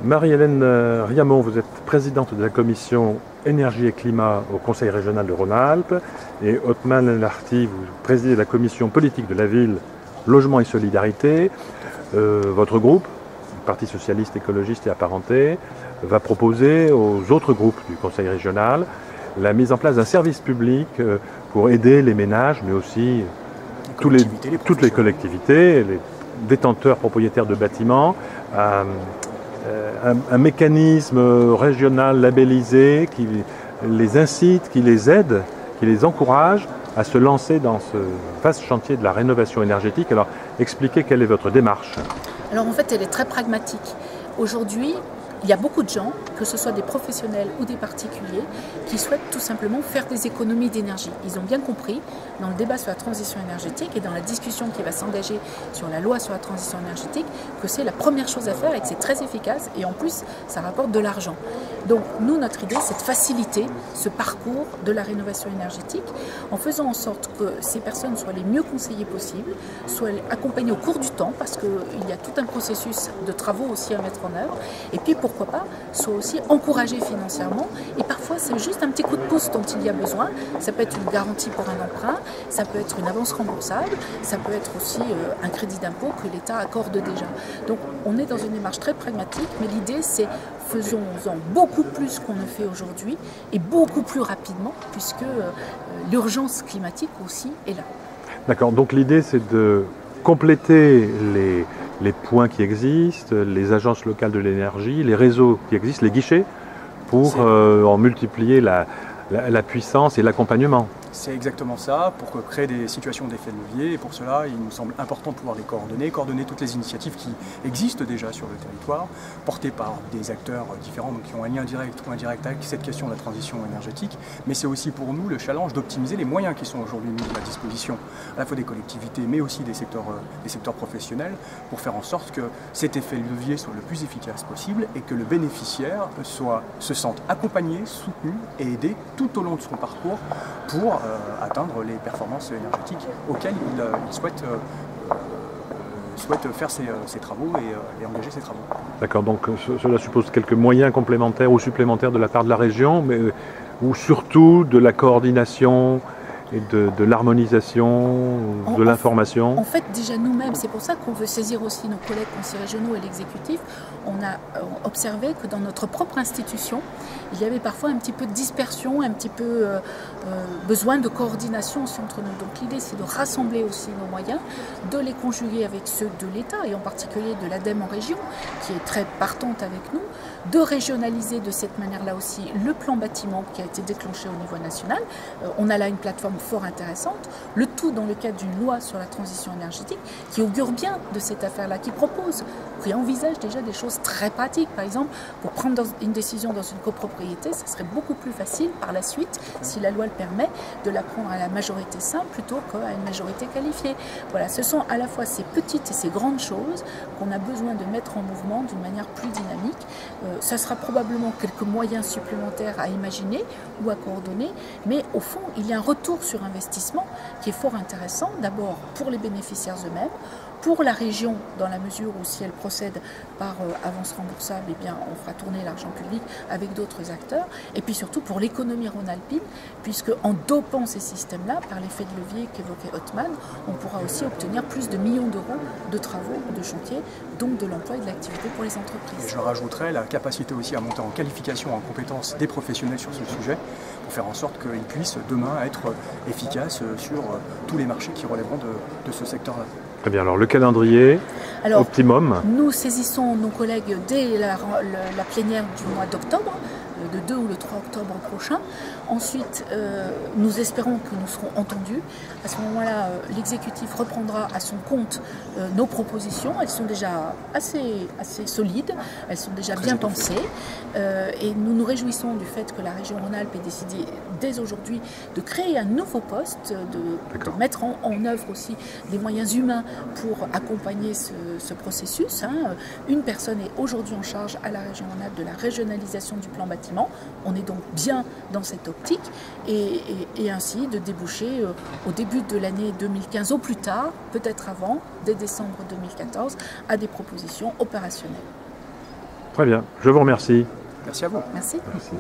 Marie-Hélène Riamon, vous êtes présidente de la commission énergie et climat au Conseil régional de Rhône-Alpes, et Othman Larti, vous présidez la commission politique de la ville, logement et solidarité. Votre groupe, le Parti socialiste, écologiste et apparenté, va proposer aux autres groupes du Conseil régional la mise en place d'un service public pour aider les ménages, mais aussi toutes les collectivités, les détenteurs propriétaires de bâtiments, un mécanisme régional labellisé qui les incite, qui les aide, qui les encourage à se lancer dans ce vaste chantier de la rénovation énergétique. Alors, expliquez quelle est votre démarche. Alors en fait, elle est très pragmatique. Aujourd'hui, il y a beaucoup de gens, que ce soit des professionnels ou des particuliers, qui souhaitent tout simplement faire des économies d'énergie. Ils ont bien compris, dans le débat sur la transition énergétique et dans la discussion qui va s'engager sur la loi sur la transition énergétique, que c'est la première chose à faire et que c'est très efficace et en plus, ça rapporte de l'argent. Donc nous, notre idée, c'est de faciliter ce parcours de la rénovation énergétique en faisant en sorte que ces personnes soient les mieux conseillées possibles, soient accompagnées au cours du temps, parce qu'il y a tout un processus de travaux aussi à mettre en œuvre, et puis pourquoi pas, soient aussi encouragées financièrement. Et parfois, c'est juste un petit coup de pouce dont il y a besoin. Ça peut être une garantie pour un emprunt, ça peut être une avance remboursable, ça peut être aussi un crédit d'impôt que l'État accorde déjà. Donc on est dans une démarche très pragmatique, mais l'idée c'est faisons-en beaucoup plus qu'on ne fait aujourd'hui et beaucoup plus rapidement, puisque l'urgence climatique aussi est là. D'accord, donc l'idée c'est de compléter les points qui existent, les agences locales de l'énergie, les réseaux qui existent, les guichets, pour en multiplier la puissance et l'accompagnement. C'est exactement ça, pour créer des situations d'effet de levier, et pour cela, il nous semble important de pouvoir les coordonner toutes les initiatives qui existent déjà sur le territoire, portées par des acteurs différents, donc qui ont un lien direct ou indirect avec cette question de la transition énergétique, mais c'est aussi pour nous le challenge d'optimiser les moyens qui sont aujourd'hui mis à la disposition, à la fois des collectivités, mais aussi des secteurs professionnels, pour faire en sorte que cet effet de levier soit le plus efficace possible et que le bénéficiaire se sente accompagné, soutenu et aidé tout au long de son parcours pour atteindre les performances énergétiques auxquelles il souhaite faire ses travaux et engager ses travaux. D'accord, donc cela suppose quelques moyens complémentaires ou supplémentaires de la part de la région, mais ou surtout de la coordination et de l'harmonisation, de l'information. En fait, déjà nous-mêmes, c'est pour ça qu'on veut saisir aussi nos collègues conseillers régionaux et l'exécutif. On a observé que dans notre propre institution, il y avait parfois un petit peu de dispersion, un petit peu besoin de coordination aussi entre nous. Donc l'idée, c'est de rassembler aussi nos moyens, de les conjuguer avec ceux de l'État et en particulier de l'ADEME en région, qui est très partante avec nous, de régionaliser de cette manière-là aussi le plan bâtiment qui a été déclenché au niveau national. On a là une plateforme fort intéressante, le tout dans le cadre d'une loi sur la transition énergétique qui augure bien de cette affaire-là, qui propose, qui envisage déjà des choses très pratiques. Par exemple, pour prendre une décision dans une copropriété, ça serait beaucoup plus facile par la suite, si la loi le permet, de la prendre à la majorité simple plutôt qu'à une majorité qualifiée. Voilà, ce sont à la fois ces petites et ces grandes choses qu'on a besoin de mettre en mouvement d'une manière plus dynamique. Ça sera probablement quelques moyens supplémentaires à imaginer ou à coordonner, mais au fond, il y a un retour sur investissement qui est fort intéressant, d'abord pour les bénéficiaires eux-mêmes, pour la région, dans la mesure où si elle procède par avance remboursable, eh bien, on fera tourner l'argent public avec d'autres acteurs, et puis surtout pour l'économie rhône-alpine, puisque en dopant ces systèmes-là, par l'effet de levier qu'évoquait Othman, on pourra aussi obtenir plus de millions d'euros de travaux, de chantiers, donc de l'emploi et de l'activité pour les entreprises. Et je rajouterais la capacité aussi à monter en qualification, en compétences des professionnels sur ce sujet, pour faire en sorte qu'ils puissent demain être efficaces sur tous les marchés qui relèveront de ce secteur-là. Très bien, alors le calendrier optimum. Nous saisissons nos collègues dès la plénière du mois d'octobre, le 2 ou le 3 octobre prochain. Ensuite, nous espérons que nous serons entendus. À ce moment-là, l'exécutif reprendra à son compte nos propositions. Elles sont déjà assez solides, elles sont déjà bien pensées. Et nous nous réjouissons du fait que la région Rhône-Alpes ait décidé dès aujourd'hui de créer un nouveau poste, de mettre en œuvre aussi des moyens humains pour accompagner ce processus. Une personne est aujourd'hui en charge à la région Rhône-Alpes de la régionalisation du plan bâtiment. On est donc bien dans cette optique et ainsi de déboucher au début de l'année 2015 au plus tard, peut-être avant, dès décembre 2014, à des propositions opérationnelles. Très bien, je vous remercie. Merci à vous. Merci. Merci.